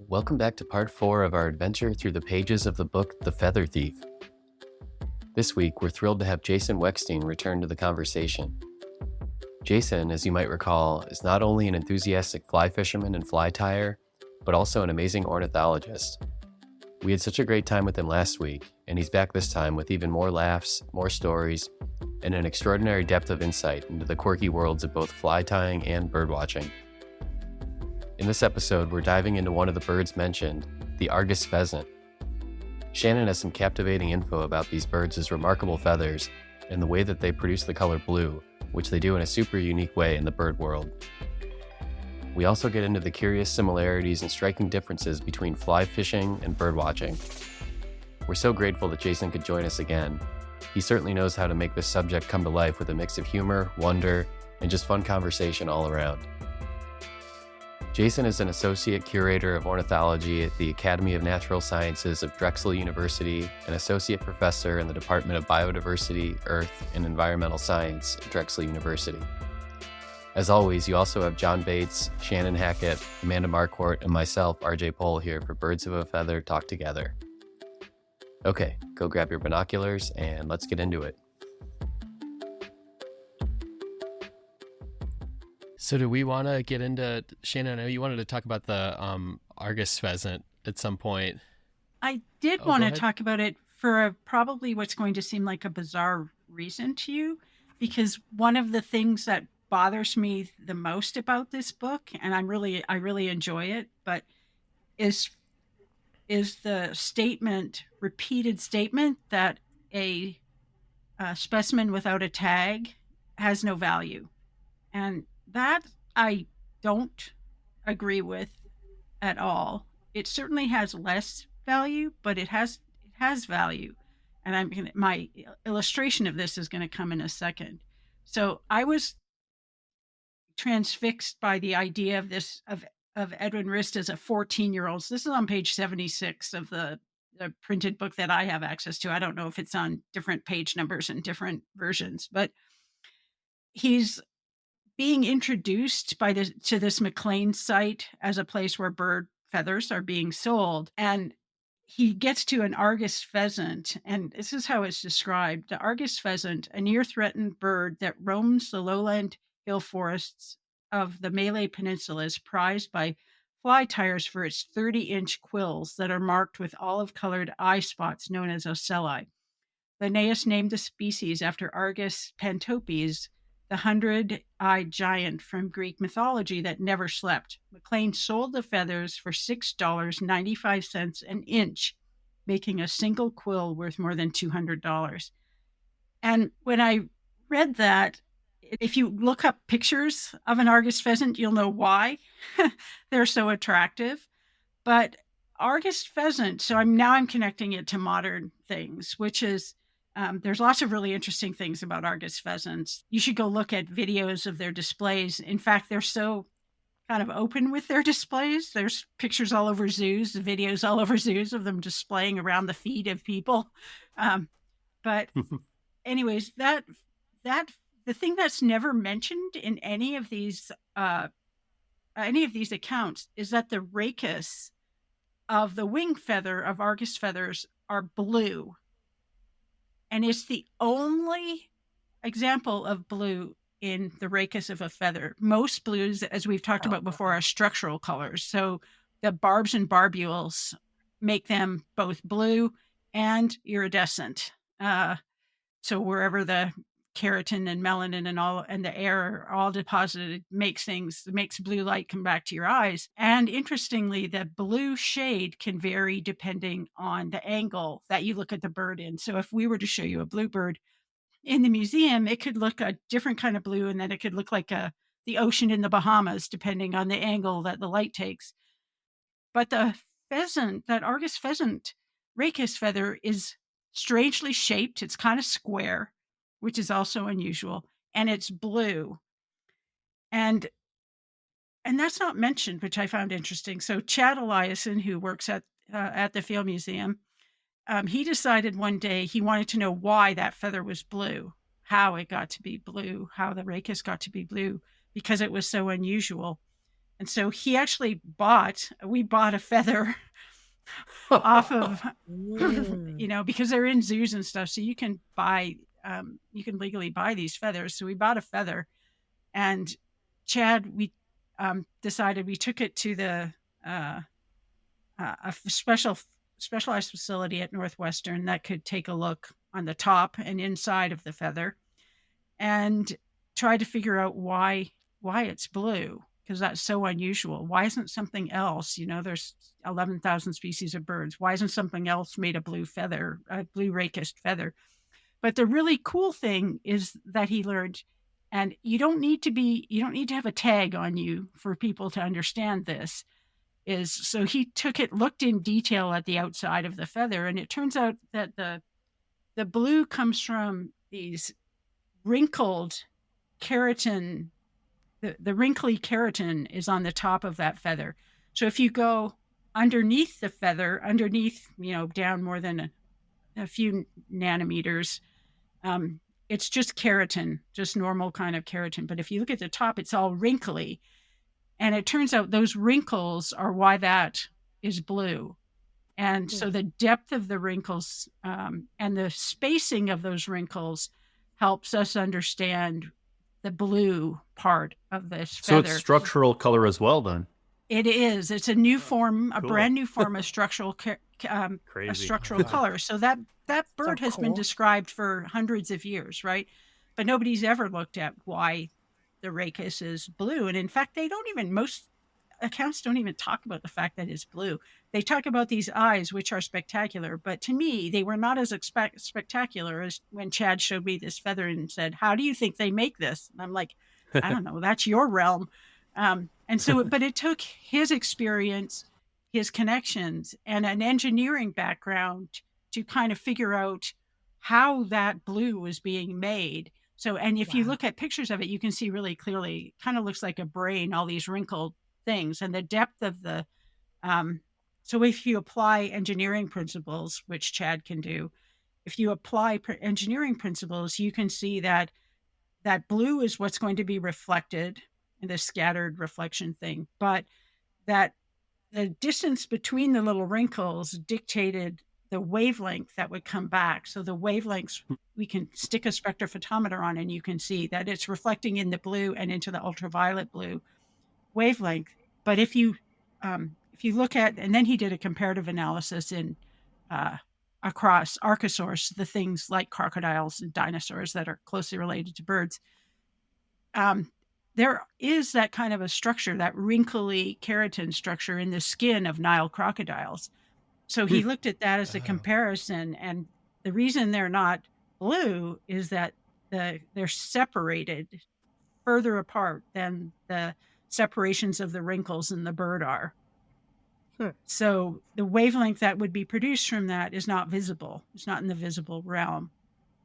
Welcome back to part 4 of our adventure through the pages of the book The Feather Thief. This week, we're thrilled to have Jason Weckstein return to the conversation. Jason, as you might recall, is not only an enthusiastic fly fisherman and fly tyer, but also an amazing ornithologist. We had such a great time with him last week, and he's back this time with even more laughs, more stories, and an extraordinary depth of insight into the quirky worlds of both fly tying and birdwatching. In this episode, we're diving into one of the birds mentioned, the Argus Pheasant. Shannon has some captivating info about these birds' remarkable feathers and the way that they produce the color blue, which they do in a super unique way in the bird world. We also get into the curious similarities and striking differences between fly fishing and birdwatching. We're so grateful that Jason could join us again. He certainly knows how to make this subject come to life with a mix of humor, wonder, and just fun conversation all around. Jason is an associate curator of ornithology at the Academy of Natural Sciences of Drexel University, an associate professor in the Department of Biodiversity, Earth, and Environmental Science at Drexel University. As always, you also have John Bates, Shannon Hackett, Amanda Marquardt, and myself, RJ Pohl, here for Birds of a Feather Talk Together. Okay, go grab your binoculars and let's get into it. So do we want to get into, Shannon, I know you wanted to talk about the Argus Pheasant at some point. I did want to talk about it for probably what's going to seem like a bizarre reason to you, because one of the things that bothers me the most about this book, and I really enjoy it, but is the repeated statement that a specimen without a tag has no value. And that I don't agree with at all. It certainly has less value, but it has value. And my illustration of this is going to come in a second. So I was transfixed by the idea of this of Edwin Rist as a 14-year-old. So this is on page 76 of the printed book that I have access to. I don't know if it's on different page numbers and different versions, but he's being introduced to this McLean site as a place where bird feathers are being sold. And he gets to an Argus pheasant, and this is how it's described. The Argus pheasant, a near-threatened bird that roams the lowland hill forests of the Malay Peninsula, is prized by fly tyers for its 30-inch quills that are marked with olive-colored eye spots known as ocelli. Linnaeus named the species after Argus pantopes, the 100-eyed giant from Greek mythology that never slept. McLean sold the feathers for $6.95 an inch, making a single quill worth more than $200. And when I read that, if you look up pictures of an Argus pheasant, you'll know why they're so attractive. But Argus pheasant, so I'm connecting it to modern things, which is there's lots of really interesting things about Argus pheasants. You should go look at videos of their displays. In fact, they're so kind of open with their displays. There's pictures all over zoos, videos all over zoos of them displaying around the feet of people. But anyways, that the thing that's never mentioned in any of these accounts is that the rachis of the wing feather of Argus feathers are blue. And it's the only example of blue in the rachis of a feather. Most blues, as we've talked about before, are structural colors. So the barbs and barbules make them both blue and iridescent. So wherever the keratin and melanin and the air are all deposited, makes blue light come back to your eyes. And interestingly, the blue shade can vary depending on the angle that you look at the bird in. So if we were to show you a bluebird in the museum, it could look a different kind of blue, and then it could look like the ocean in the Bahamas, depending on the angle that the light takes. But the pheasant, that Argus pheasant rachis feather, is strangely shaped. It's kind of square, which is also unusual, and it's blue. And that's not mentioned, which I found interesting. So Chad Eliason, who works at the Field Museum, he decided one day he wanted to know why that feather was blue, how it got to be blue, how the rachis got to be blue, because it was so unusual. And so we bought a feather off of, because they're in zoos and stuff. So you can legally buy these feathers. So we bought a feather, and Chad, we decided we took it to the a specialized facility at Northwestern that could take a look on the top and inside of the feather, and try to figure out why it's blue, because that's so unusual. Why isn't something else? There's 11,000 species of birds. Why isn't something else made a blue feather, a blue rakist feather? But the really cool thing is that he learned, and you don't need to have a tag on you for people to understand this, so he looked in detail at the outside of the feather, and it turns out that the blue comes from these wrinkled keratin. The wrinkly keratin is on the top of that feather. So if you go underneath the feather, down more than a few nanometers, it's just keratin, just normal kind of keratin. But if you look at the top, it's all wrinkly. And it turns out those wrinkles are why that is blue. And so the depth of the wrinkles and the spacing of those wrinkles helps us understand the blue part of this feather. So it's structural color as well, then? It is. It's a new form, a brand new form of structural color. So that bird has been described for hundreds of years, right? But nobody's ever looked at why the rachis is blue. And in fact, most accounts don't even talk about the fact that it's blue. They talk about these eyes, which are spectacular. But to me, they were not as spectacular as when Chad showed me this feather and said, "How do you think they make this?" And I'm like, "I don't know. That's your realm." And so, but it took his experience, his connections, and an engineering background to kind of figure out how that blue was being made. So, and if you look at pictures of it, you can see really clearly, kind of looks like a brain, all these wrinkled things, and the depth of the, so if you apply engineering principles, which Chad can do, if you apply engineering principles, you can see that blue is what's going to be reflected in the scattered reflection thing, but that the distance between the little wrinkles dictated the wavelength that would come back. So the wavelengths, we can stick a spectrophotometer on, and you can see that it's reflecting in the blue and into the ultraviolet blue wavelength. But if you look at, and then he did a comparative analysis in across archosaurs, the things like crocodiles and dinosaurs that are closely related to birds, there is that kind of a structure, that wrinkly keratin structure in the skin of Nile crocodiles. So he looked at that as a comparison, and the reason they're not blue is that they're separated further apart than the separations of the wrinkles in the bird are. So the wavelength that would be produced from that is not visible. It's not in the visible realm,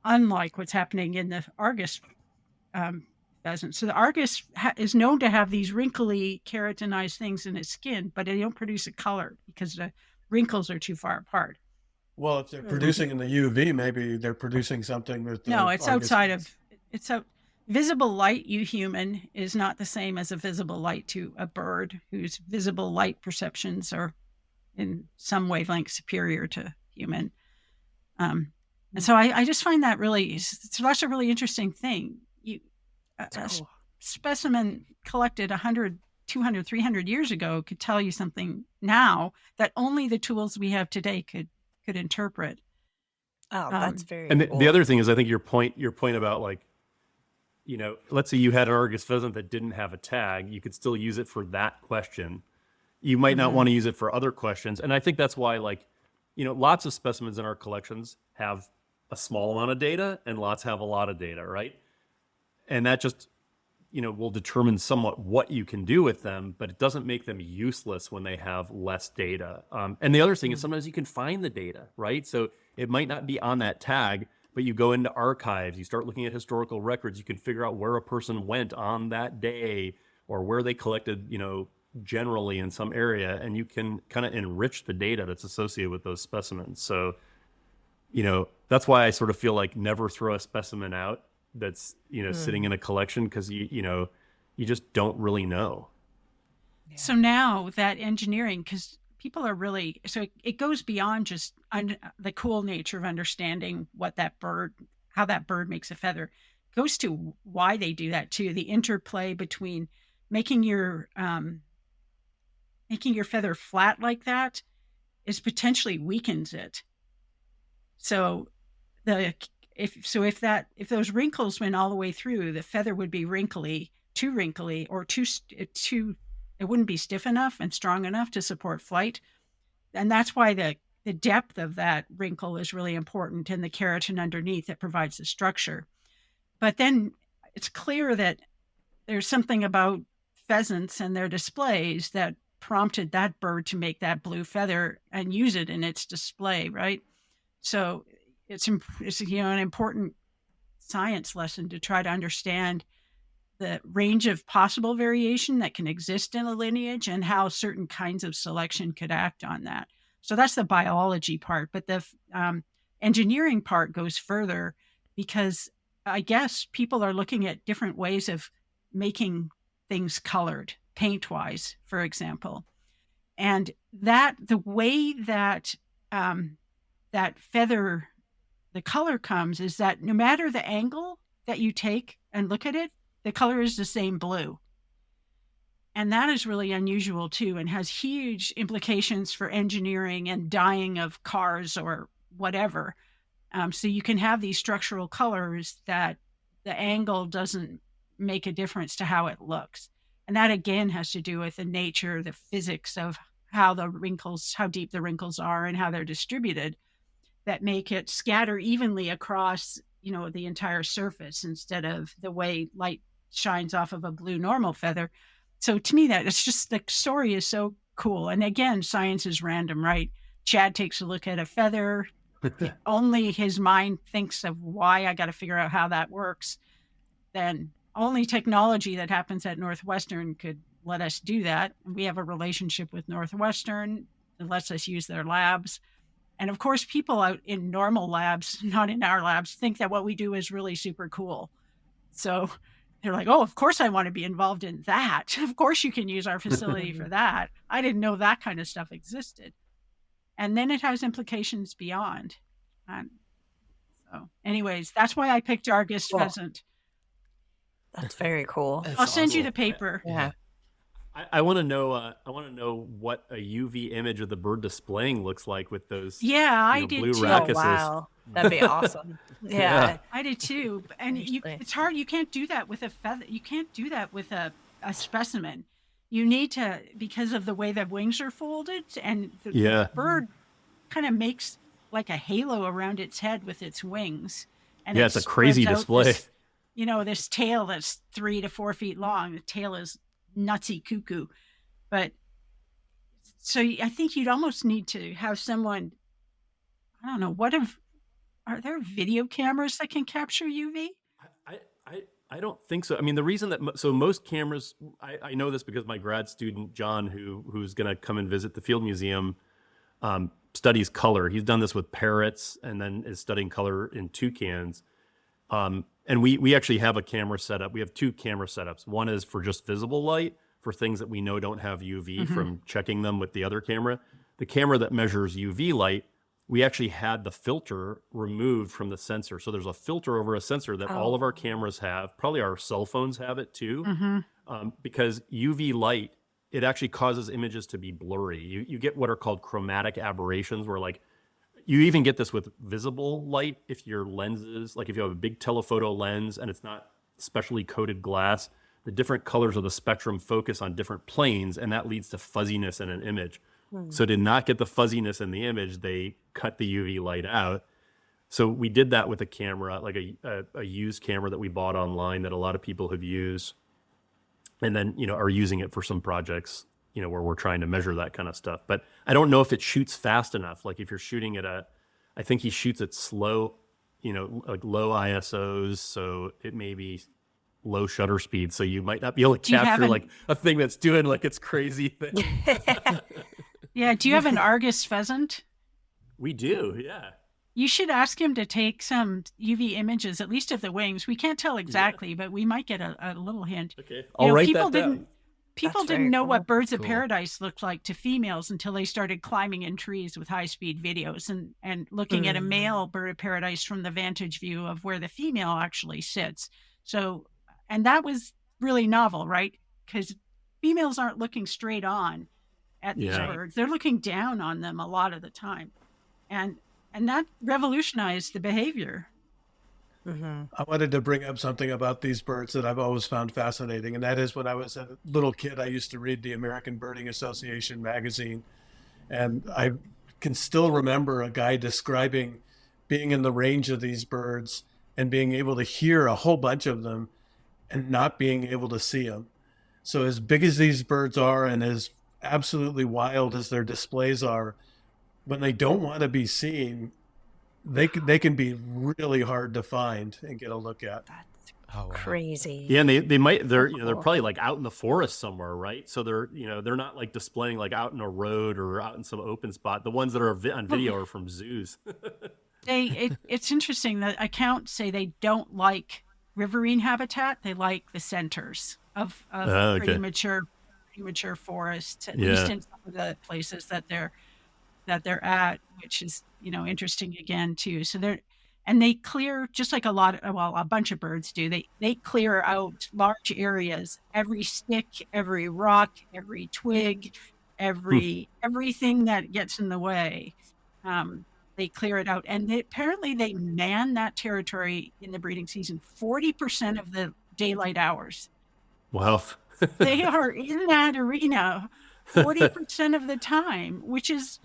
unlike what's happening in the Argus pheasant. So the Argus is known to have these wrinkly keratinized things in its skin, but they don't produce a color because the wrinkles are too far apart. Well, if they're producing in the UV, maybe they're producing something that it's outside of visible light. You human is not the same as a visible light to a bird, whose visible light perceptions are in some wavelength superior to human. And so I just find that that's a really interesting thing. Specimen collected 100, 200, 300 years ago could tell you something now that only the tools we have today could interpret. Oh, that's very and cool. The other thing is, I think your point about, like, let's say you had an Argus pheasant that didn't have a tag, you could still use it for that question. You might not want to use it for other questions. And I think that's why, lots of specimens in our collections have a small amount of data and lots have a lot of data, right? And that just, will determine somewhat what you can do with them, but it doesn't make them useless when they have less data. And the other thing is, sometimes you can find the data, right? So it might not be on that tag, but you go into archives, you start looking at historical records, you can figure out where a person went on that day or where they collected, generally in some area, and you can kind of enrich the data that's associated with those specimens. So, that's why I sort of feel like never throw a specimen out that's, sitting in a collection, because you just don't really know. So now that engineering, because people are really, so it goes beyond just the cool nature of understanding what that bird, how that bird makes a feather. It goes to why they do that too. The interplay between making your feather flat like that is potentially weakens it. So if those wrinkles went all the way through, the feather would be too wrinkly, or it wouldn't be stiff enough and strong enough to support flight. And that's why the depth of that wrinkle is really important, and the keratin underneath that provides the structure. But then it's clear that there's something about pheasants and their displays that prompted that bird to make that blue feather and use it in its display, right? So it's an important science lesson to try to understand the range of possible variation that can exist in a lineage and how certain kinds of selection could act on that. So that's the biology part, but the engineering part goes further, because I guess people are looking at different ways of making things colored, paint-wise, for example. And the way that that feather, the color comes, is that no matter the angle that you take and look at it, the color is the same blue. And that is really unusual too, and has huge implications for engineering and dyeing of cars or whatever. So you can have these structural colors that the angle doesn't make a difference to how it looks. And that again has to do with the nature, the physics of how deep the wrinkles are and how they're distributed, that make it scatter evenly across, the entire surface, instead of the way light shines off of a blue normal feather. So to me, that it's just, the story is so cool. And again, science is random, right? Chad takes a look at a feather. Only his mind thinks of why I got to figure out how that works. Then only technology that happens at Northwestern could let us do that. We have a relationship with Northwestern that lets us use their labs. And of course, people out in normal labs, not in our labs, think that what we do is really super cool. So they're like, oh, of course I want to be involved in that. Of course you can use our facility for that. I didn't know that kind of stuff existed. And then it has implications beyond. So anyways, that's why I picked Argus Pheasant. That's very cool. I'll send you the paper. Yeah. I want to know. I want to know what a UV image of the bird displaying looks like with those. Yeah, I did blue too. racuses. Oh, wow, that'd be awesome. Yeah, I did too. And it's hard. You can't do that with a feather. You can't do that with a specimen. You need to, because of the way the wings are folded, and the bird kind of makes like a halo around its head with its wings. And it's a crazy display. This tail that's 3 to 4 feet long. The tail is nutsy cuckoo. But so I think you'd almost need to have someone, I don't know, are there video cameras that can capture UV? I don't think so. I mean, the reason that most cameras, I know this because my grad student John, who's going to come and visit the Field Museum, studies color. He's done this with parrots and then is studying color in toucans. And we actually have a camera setup. We have 2 camera setups. One is for just visible light, for things that we know don't have UV from checking them with the other camera. The camera that measures UV light, we actually had the filter removed from the sensor. So there's a filter over a sensor that all of our cameras have. Probably our cell phones have it too. Because UV light, it actually causes images to be blurry. You get what are called chromatic aberrations, where like, you even get this with visible light. If your lenses, like if you have a big telephoto lens and it's not specially coated glass, the different colors of the spectrum focus on different planes, and that leads to fuzziness in an image. So to not get the fuzziness in the image, they cut the UV light out. So we did that with a camera, like a used camera that we bought online that a lot of people have used, and then are using it for some projects where we're trying to measure that kind of stuff. But I don't know if it shoots fast enough. Like if you're shooting at I think he shoots at slow, like low ISOs. So it may be low shutter speed. So you might not be able to capture like a thing that's doing like its crazy thing. Yeah. Do you have an Argus Pheasant? We do. Yeah. You should ask him to take some UV images, at least of the wings. We can't tell exactly, but we might get a little hint. Okay. I'll write that down. People That's didn't very know what cool. birds of Cool. paradise looked like to females until they started climbing in trees with high-speed videos and looking at a male bird of paradise from the vantage view of where the female actually sits. So, and that was really novel, right? Because females aren't looking straight on at these Yeah. birds. They're looking down on them a lot of the time. And that revolutionized the behavior. I wanted to bring up something about these birds that I've always found fascinating, and that is when I was a little kid, I used to read the American Birding Association magazine, and I can still remember a guy describing being in the range of these birds and being able to hear a whole bunch of them and not being able to see them. So as big as these birds are and as absolutely wild as their displays are, when they don't want to be seen, they can be really hard to find and get a look at. That's Oh, wow. crazy. Yeah, and they're Cool. probably like out in the forest somewhere, right? So they're not like displaying like out in a road or out in some open spot. The ones that are on video are from zoos. It's interesting that accounts say they don't like riverine habitat. They like the centers of Oh, okay. pretty mature forests, at Yeah. least in some of the places that they're at, which is, interesting again too. So they clear, just like a bunch of birds do. They clear out large areas, every stick, every rock, every twig, everything that gets in the way. They clear it out, and apparently they man that territory in the breeding season 40% of the daylight hours. Wow. They are in that arena 40% of the time, which is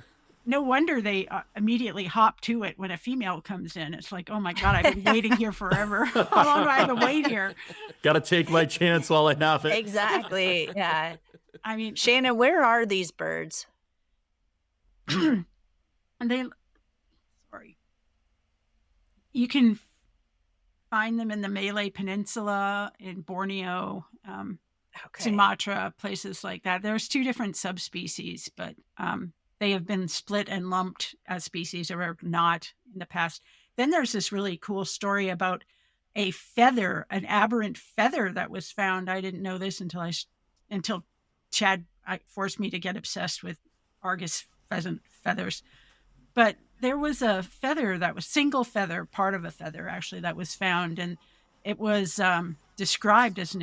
no wonder they immediately hop to it when a female comes in. It's like, oh my God, I've been waiting here forever. How long do I have to wait here? Got to take my chance while I have it. Exactly. Yeah. I mean, Shannon, where are these birds? and you can find them in the Malay Peninsula, in Borneo, Okay. Sumatra, places like that. There's 2 different subspecies, but they have been split and lumped as species or not in the past. Then there's this really cool story about a feather, an aberrant feather that was found. I didn't know this until Chad forced me to get obsessed with Argus pheasant feathers. But there was a feather that was single feather, part of a feather actually, that was found, and it was described as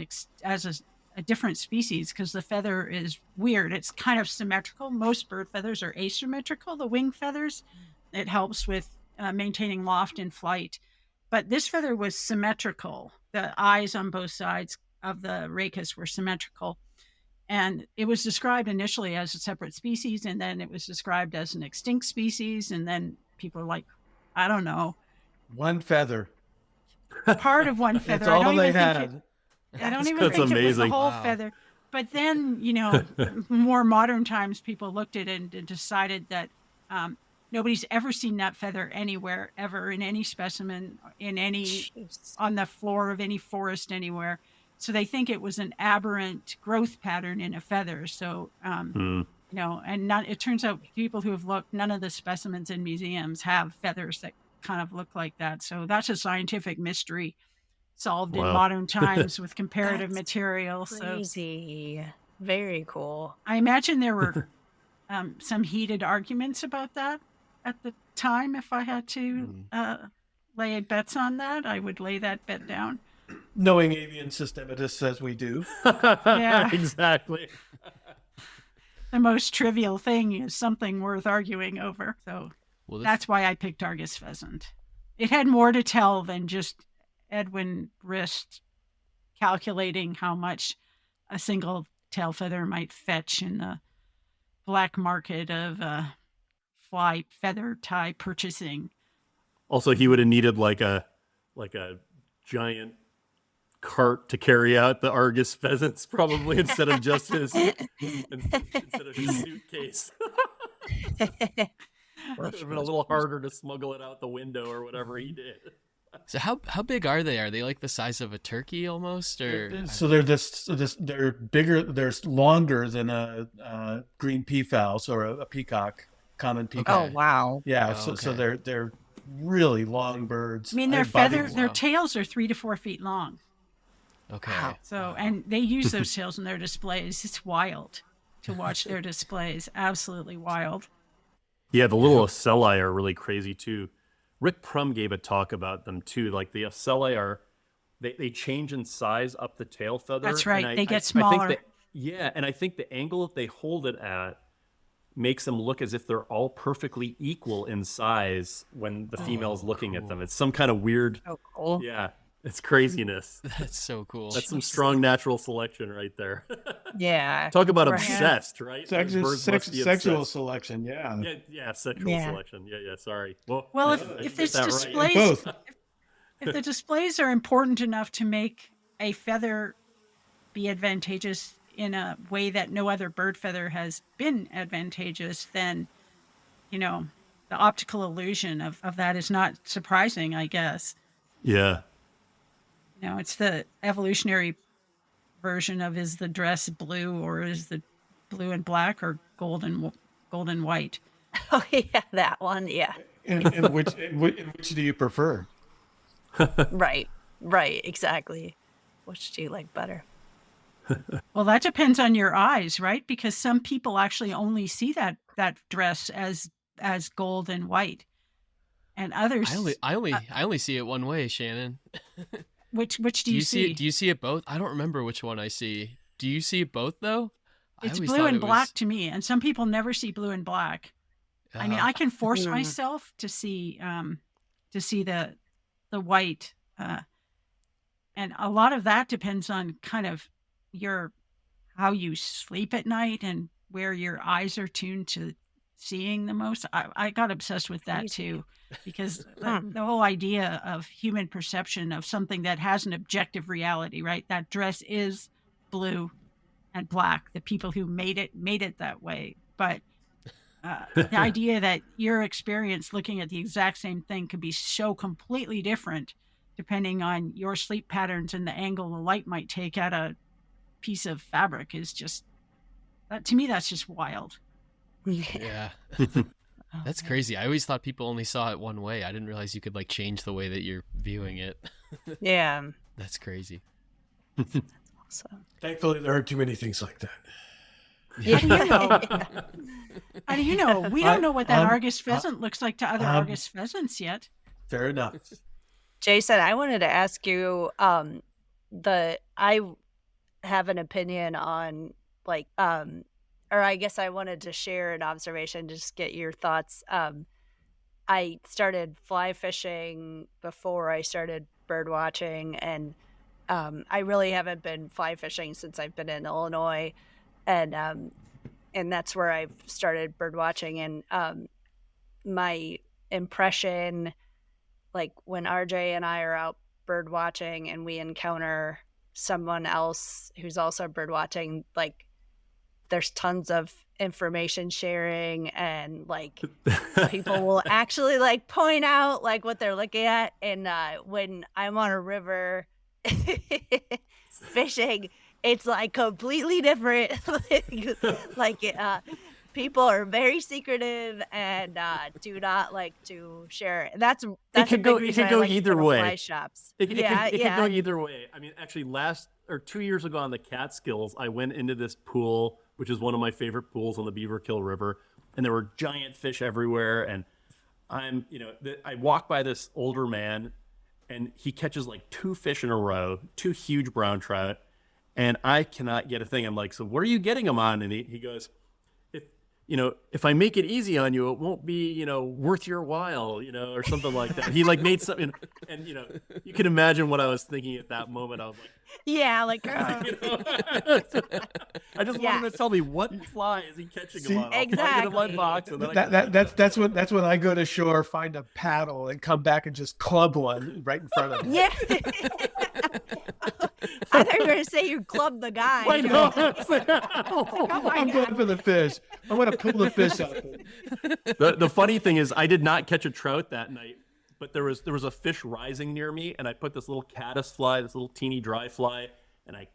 a different species because the feather is weird. It's kind of symmetrical. Most bird feathers are asymmetrical, the wing feathers. It helps with maintaining loft in flight. But this feather was symmetrical. The eyes on both sides of the rachis were symmetrical. And it was described initially as a separate species, and then it was described as an extinct species. And then people are like, I don't know, One feather. part of one feather. That's all they had. I don't even That's think it was the amazing. whole Wow. feather. But then, more modern times, people looked at it and decided that nobody's ever seen that feather anywhere, ever, in any specimen, Jeez. on the floor of any forest anywhere. So they think it was an aberrant growth pattern in a feather. So, and it turns out people who have looked, none of the specimens in museums have feathers that kind of look like that. So that's a scientific mystery solved in Wow. modern times with comparative That's material. So Crazy. Very cool. I imagine there were some heated arguments about that at the time. If I had to lay bets on that, I would lay that bet down. Knowing avian systematists as we do. Yeah. Exactly. The most trivial thing is something worth arguing over. So Well, that's why I picked Argus pheasant. It had more to tell than just Edwin Rist calculating how much a single tail feather might fetch in the black market of fly feather tie purchasing. Also, he would have needed like a giant cart to carry out the Argus pheasants, probably instead of just his suitcase. It would have been a little harder to smuggle it out the window or whatever he did. So how big are they? Are they like the size of a turkey almost, or So they're bigger. They're longer than a green peafowl or a peacock, common peacock. Oh, wow. Yeah. Oh, So okay. they're really long birds. I mean, their Body- tails are 3 to 4 feet long. Okay. Wow. So, and they use those tails in their displays. It's wild to watch their displays. Absolutely wild. Yeah, the little ocelli are really crazy too. Rick Prum gave a talk about them too. Like the ocelli are, they change in size up the tail feather. That's right. And They get I smaller. think that, and I think the angle that they hold it at makes them look as if they're all perfectly equal in size when the female's looking at them. It's some kind of weird, Oh, cool. yeah, it's craziness. That's so cool. That's some strong natural selection right there. Yeah. Talk about Right. obsessed, right? Those birds must be Sexual obsessed. selection, yeah. Yeah, sexual Yeah. selection. Yeah, sorry. Well, Well, I if didn't if get it's that right. displays, Both. if the displays are important enough to make a feather be advantageous in a way that no other bird feather has been advantageous, then, the optical illusion of that is not surprising, I guess. Yeah. It's the evolutionary version of, is the dress blue, or is the blue and black, or gold and white? Oh, yeah, that one. Yeah. And which do you prefer? Right. Exactly. Which do you like better? Well, that depends on your eyes, right? Because some people actually only see that dress as gold and white, and others. I only see it one way, Shannon. Which do you see? Do you see it both? I don't remember which one I see. Do you see it both though? I It's always blue thought and it was- black to me, and some people never see blue and black. I mean, I can force Mm. myself to see the white, and a lot of that depends on kind of how you sleep at night and where your eyes are tuned to seeing the most. I got obsessed with that Crazy. too, because the whole idea of human perception of something that has an objective reality, right? That dress is blue and black. The people who made it that way, but the idea that your experience looking at the exact same thing could be so completely different depending on your sleep patterns and the angle the light might take at a piece of fabric is just, to me, that's just wild. Yeah. Oh, That's man. crazy. I always thought people only saw it one way. I didn't realize you could like change the way that you're viewing it. Yeah. That's crazy. So. Thankfully, there aren't too many things like that. How do you know? How do you know? We don't know what that Um, Argus pheasant looks like to other Argus pheasants yet. Fair enough. Jason, I wanted to ask you, I have an opinion on or I guess I wanted to share an observation, just get your thoughts. I started fly fishing before I started bird watching, and I really haven't been fly fishing since I've been in Illinois, and that's where I've started bird watching. And my impression, like when RJ and I are out bird watching and we encounter someone else who's also bird watching, like there's tons of information sharing, and like people will actually like point out like what they're looking at. And when I'm on a river fishing, it's like completely different. People are very secretive and do not like to share. That's It a could big go. It reason could I go like to either go to way. fly shops. It could yeah. go either way. I mean, actually, 2 years ago on the Catskills, I went into this pool, which is one of my favorite pools on the Beaverkill River, and there were giant fish everywhere. And I walk by this older man, and he catches like 2 fish in a row, 2 huge brown trout, and I cannot get a thing. I'm like, so what are you getting them on? And he goes, if I make it easy on you, it won't be, worth your while, or something like that. He like made something, and you can imagine what I was thinking at that moment. I was like, Yeah, like I just want him to tell me what fly is he catching him on. I'll find it in my Exactly. box, and then I That's when I go to shore, find a paddle, and come back and just club one right in front of me. yeah. I thought you were gonna say you clubbed the guy. I know. I'm going for the fish. I want to pull the fish up. The funny thing is, I did not catch a trout that night, but there was a fish rising near me, and I put this little caddis fly, this little teeny dry fly, and I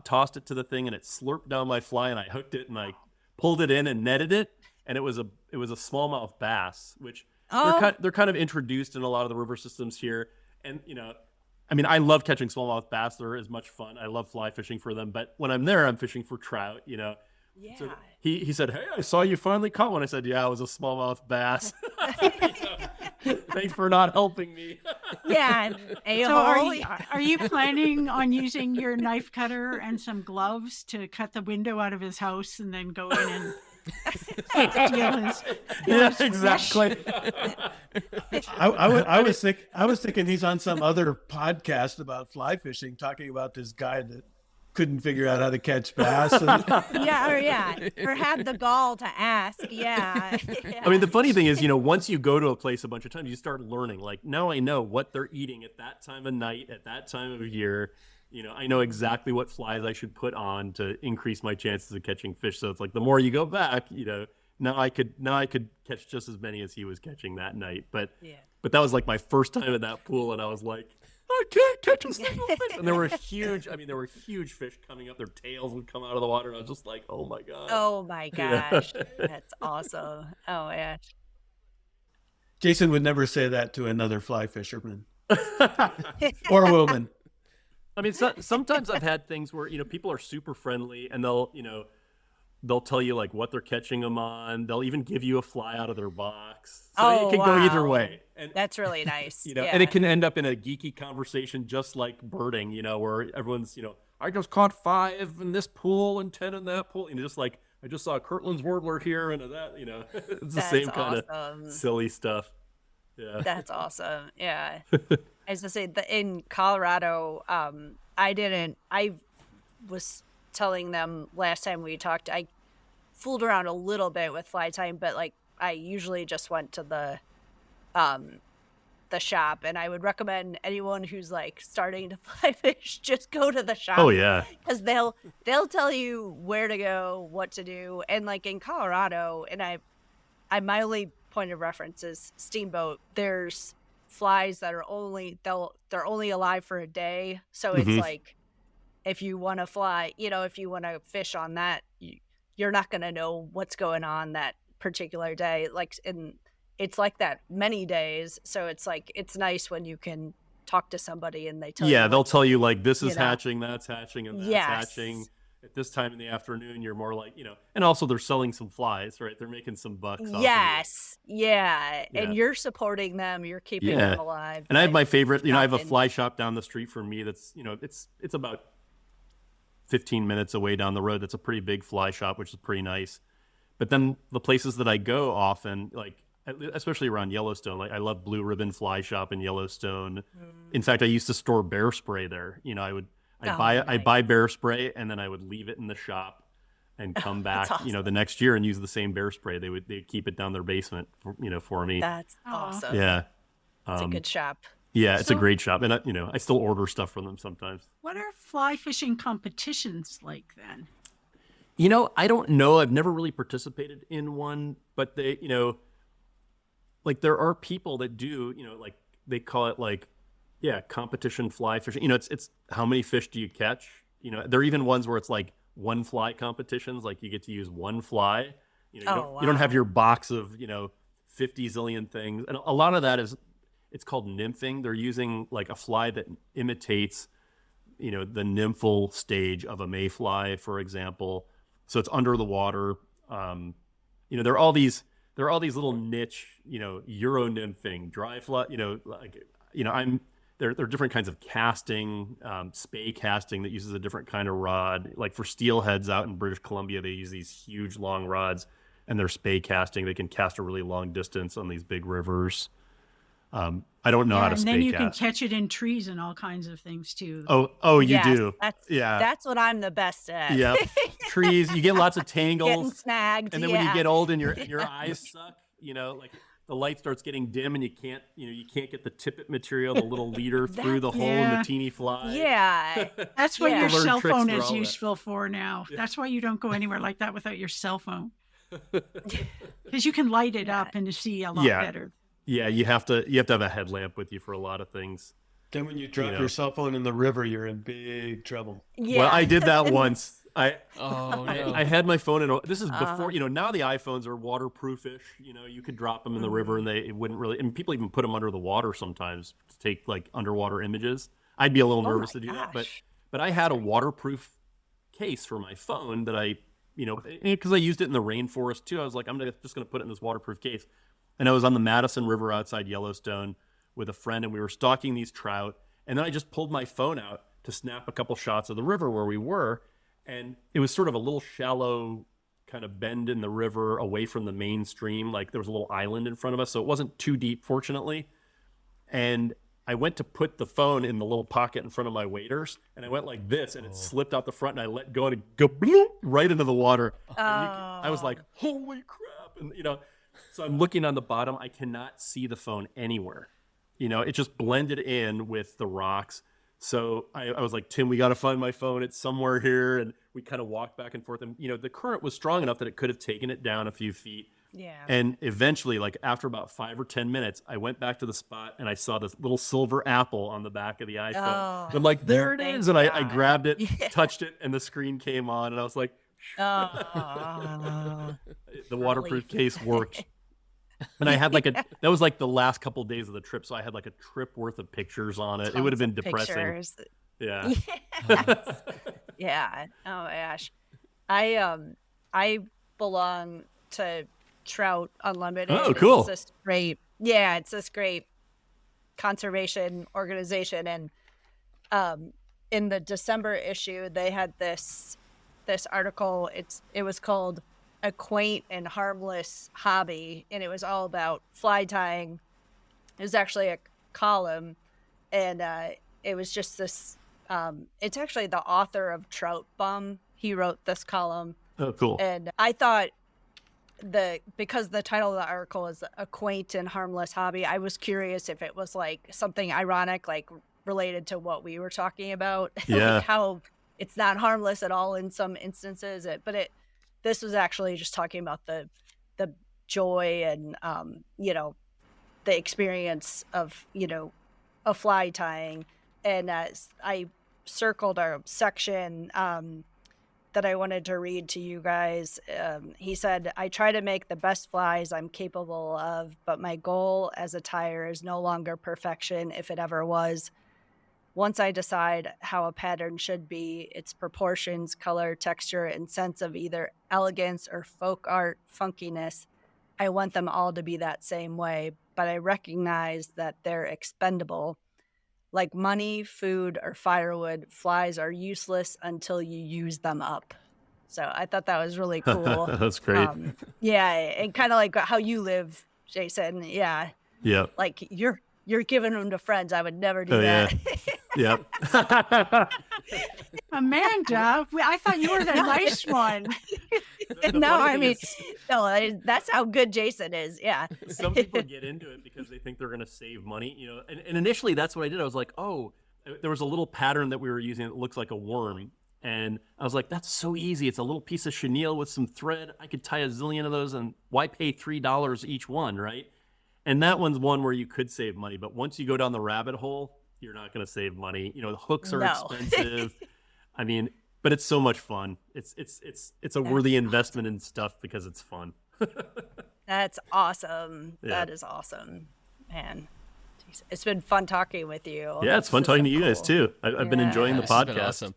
tossed it to the thing, and it slurped down my fly, and I hooked it, and I pulled it in and netted it, and it was a smallmouth bass, which they're kind of introduced in a lot of the river systems here, and I mean, I love catching smallmouth bass. They're as much fun. I love fly fishing for them. But when I'm there, I'm fishing for trout, Yeah. So he said, "Hey, I saw you finally caught one." I said, "Yeah, it was a smallmouth bass." Thanks for not helping me. Yeah. So are you planning on using your knife cutter and some gloves to cut the window out of his house and then go in and steal his Yeah, fish? exactly. I was thinking he's on some other podcast about fly fishing, talking about this guy that couldn't figure out how to catch bass. And, or had the gall to ask. Yeah. I mean, the funny thing is, once you go to a place a bunch of times, you start learning. Like, now I know what they're eating at that time of night, at that time of year. I know exactly what flies I should put on to increase my chances of catching fish. So it's like the more you go back, now I could catch just as many as he was catching that night. But that was like my first time at that pool, and I was like, I can't catch a single fish. And there were huge fish coming up. Their tails would come out of the water, and I was just like, oh my god. Oh my gosh. That's awesome. Oh yeah. Jason would never say that to another fly fisherman or woman. I mean, sometimes I've had things where people are super friendly, and they'll tell you like what they're catching them on. They'll even give you a fly out of their box. So it can go either way. And that's really nice. And it can end up in a geeky conversation, just like birding, where everyone's, I just caught 5 in this pool and 10 in that pool. Just like, I just saw a Kirtland's warbler here and that, it's the same kind of silly stuff. Yeah. That's awesome. Yeah. I was gonna say in Colorado, I was telling them last time we talked, I fooled around a little bit with fly tying, but like I usually just went to the shop, and I would recommend anyone who's like starting to fly fish, just go to the shop. Oh yeah. Because they'll tell you where to go, what to do. And like in Colorado, and I my only point of reference is Steamboat, there's flies that are they're only alive for a day. So it's like, if you want to fly, if you want to fish on that, you're not going to know what's going on that particular day. It's like that many days. So it's like, it's nice when you can talk to somebody and they tell you. Yeah, they'll tell you like, this is hatching, that's hatching, and that's hatching. At this time in the afternoon, you're more like, and also they're selling some flies, right? They're making some bucks. Yes. Yeah. And you're supporting them. You're keeping them alive. And I have my favorite, I have a fly shop down the street from me that's, it's about 15 minutes away down the road. That's a pretty big fly shop, which is pretty nice. But then the places that I go often, like, especially around Yellowstone, like I love Blue Ribbon Fly Shop in Yellowstone. In fact, I used to store bear spray there. I'd buy bear spray, and then I would leave it in the shop and come back, the next year and use the same bear spray. They'd keep it down their basement, for me. That's awesome. Yeah. It's a good shop. Yeah, it's a great shop. And, I still order stuff from them sometimes. What are fly fishing competitions like then? I don't know. I've never really participated in one, but they, like there are people that do, like they call it like, competition fly fishing. It's how many fish do you catch? There are even ones where it's like one fly competitions, like you get to use one fly. You don't have your box of, 50 zillion things. And a lot of that it's called nymphing. They're using like a fly that imitates, the nymphal stage of a mayfly, for example. So it's under the water. There are all these little niche, Euro nymphing, dry fly, there are different kinds of casting, spay casting that uses a different kind of rod. Like for steelheads out in British Columbia, they use these huge long rods, and they're spay casting. They can cast a really long distance on these big rivers. I don't know how to spay cast. And then you can catch it in trees and all kinds of things too. Oh, you do. That's what I'm the best at. Yeah, trees. You get lots of tangles. Getting snagged. And then when you get old and your eyes suck, like the light starts getting dim and you can't get the tippet material, the little leader through the hole in the teeny fly. Yeah. That's what your cell phone is useful for now. Yeah. That's why you don't go anywhere like that without your cell phone. Because you can light it up and see a lot better. Yeah, you have to have a headlamp with you for a lot of things. Then when you drop your cell phone in the river, you're in big trouble. Yeah. Well, I did that once. No. I had my phone in. This is before, now the iPhones are waterproofish. You could drop them in the river and it wouldn't really, and people even put them under the water sometimes to take like underwater images. I'd be a little Oh nervous my to do that, gosh. but I had a waterproof case for my phone that I, because I used it in the rainforest too. I was like, just gonna put it in this waterproof case. And I was on the Madison River outside Yellowstone with a friend, and we were stalking these trout. And then I just pulled my phone out to snap a couple shots of the river where we were, and it was sort of a little shallow kind of bend in the river away from the main stream. Like there was a little island in front of us, so it wasn't too deep, fortunately. And I went to put the phone in the little pocket in front of my waders, and I went like this, and it slipped out the front, and I let go, and it go bloop, right into the water. I was like, holy crap. And, so I'm looking on the bottom. I cannot see the phone anywhere. It just blended in with the rocks. So I was like, Tim, we got to find my phone. It's somewhere here. And we kind of walked back and forth. And, the current was strong enough that it could have taken it down a few feet. Yeah. And eventually, like after about 5 or 10 minutes, I went back to the spot and I saw this little silver apple on the back of the iPhone. Oh, I'm like, there it thank is. And I God. grabbed it, Yeah. touched it, and the screen came on. And I was like, Oh. the waterproof case works. And I had that was like the last couple of days of the trip. So I had like a trip worth of pictures on it. It would have been depressing. Pictures. Yeah. Yes. Yeah. Oh my gosh. I belong to Trout Unlimited. Oh, cool. It's this great conservation organization. And in the December issue, they had this article. It was called A Quaint and Harmless Hobby, and it was all about fly tying. It was actually a column, and it was just this. It's actually the author of Trout Bum. He wrote this column. Oh, cool. And I thought because the title of the article is A Quaint and Harmless Hobby, I was curious if it was like something ironic, like related to what we were talking about. Yeah. Like how it's not harmless at all in some instances. This was actually just talking about the joy and the experience of a fly tying. And I circled a section that I wanted to read to you guys. He said, I try to make the best flies I'm capable of, but my goal as a tyer is no longer perfection if it ever was. Once I decide how a pattern should be, its proportions, color, texture, and sense of either elegance or folk art funkiness, I want them all to be that same way, but I recognize that they're expendable. Like money, food, or firewood, flies are useless until you use them up. So I thought that was really cool. That's great. Yeah, and kind of like how you live, Jason. Yeah. Yeah. Like you're giving them to friends. I would never do that. Yeah. Amanda, I thought you were the nice one. That's how good Jason is. Yeah. Some people get into it because they think they're going to save money, and initially that's what I did. I was like, oh, there was a little pattern that we were using that looks like a worm. And I was like, that's so easy. It's a little piece of chenille with some thread. I could tie a zillion of those, and why pay $3 each one, right? And that one's one where you could save money. But once you go down the rabbit hole, you're not going to save money. The hooks are expensive. I mean, but it's so much fun. It's a worthy investment in stuff because it's fun. That's awesome. Yeah. That is awesome, man. Jeez. It's been fun talking with you. Yeah, it's fun talking to you guys too. I've been enjoying the This has been podcast. awesome.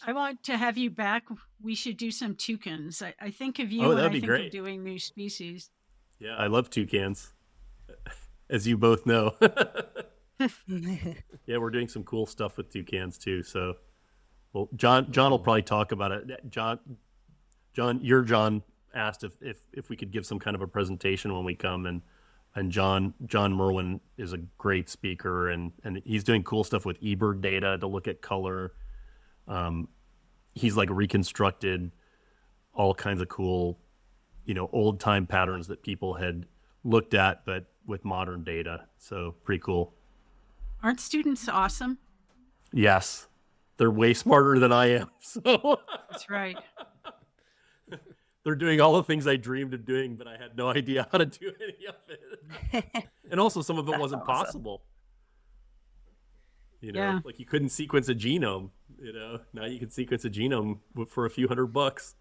I want to have you back. We should do some toucans. I think of you Oh, when that'd I be think great. of doing new species. Yeah, I love toucans, as you both know. Yeah, we're doing some cool stuff with toucans too. So, well, John will probably talk about it. John asked if we could give some kind of a presentation when we come, and John Merwin is a great speaker, and he's doing cool stuff with eBird data to look at color. He's like reconstructed all kinds of cool, old time patterns that people had looked at, but with modern data. So pretty cool. Aren't students awesome? Yes, they're way smarter than I am. So That's right. they're doing all the things I dreamed of doing, but I had no idea how to do any of it. And also some of it wasn't awesome. possible. Yeah. Like you couldn't sequence a genome, now you can sequence a genome for a few $100.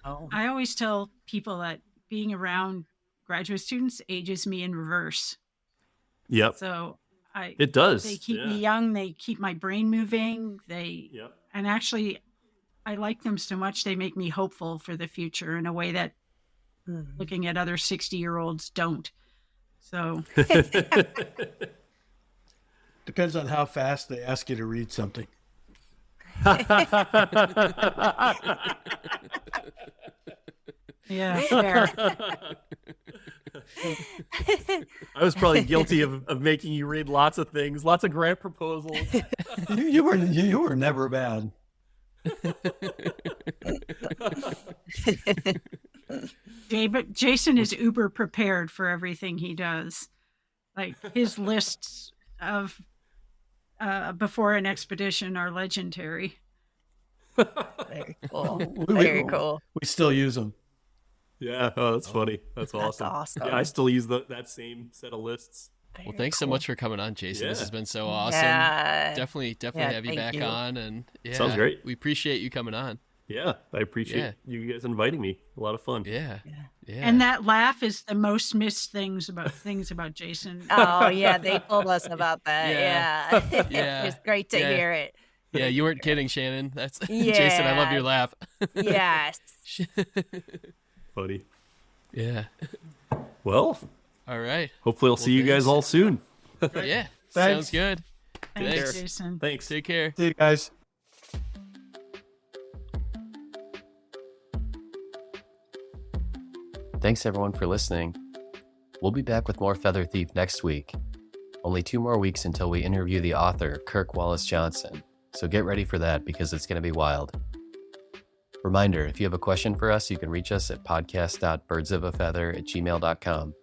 Oh. I always tell people that being around graduate students ages me in reverse. Yep. So It does. They keep yeah. me young. They keep my brain moving. Yep. And actually, I like them so much. They make me hopeful for the future in a way that looking at other 60-year-olds don't. So Depends on how fast they ask you to read something. yeah, fair. I was probably guilty of making you read lots of things, lots of grant proposals. You were never bad. But Jason is uber prepared for everything he does. Like his lists of before an expedition are legendary. Very cool. Very cool. We still use them. Yeah, oh, that's funny. That's awesome. Awesome. Yeah, I still use that same set of lists. Well, thanks so much for coming on, Jason. This Yeah. has been so awesome. Yeah. Definitely Yeah, have you thank back you. on. And yeah, Sounds great. We appreciate you coming on. Yeah, I appreciate you guys inviting me. A lot of fun. Yeah. And that laugh is the most missed things about Jason. Oh yeah, they told us about that. Yeah. Yeah. Yeah. It was great to hear it. Yeah, you weren't kidding, Shannon. That's Yeah. Jason, I love your laugh. Yes. Funny. Yeah. Well, All right. hopefully I'll see you guys all soon. Yeah. Thanks. Sounds good. Thanks, Thanks. Jason. Thanks. Take care. See you guys. Thanks everyone for listening. We'll be back with more Feather Thief next week. Only 2 more weeks until we interview the author, Kirk Wallace Johnson. So get ready for that because it's going to be wild. Reminder, if you have a question for us, you can reach us at podcast.birdsofafeather@gmail.com.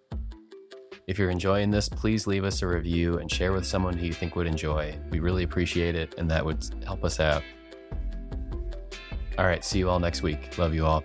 If you're enjoying this, please leave us a review and share with someone who you think would enjoy. We really appreciate it, and that would help us out. All right, see you all next week. Love you all.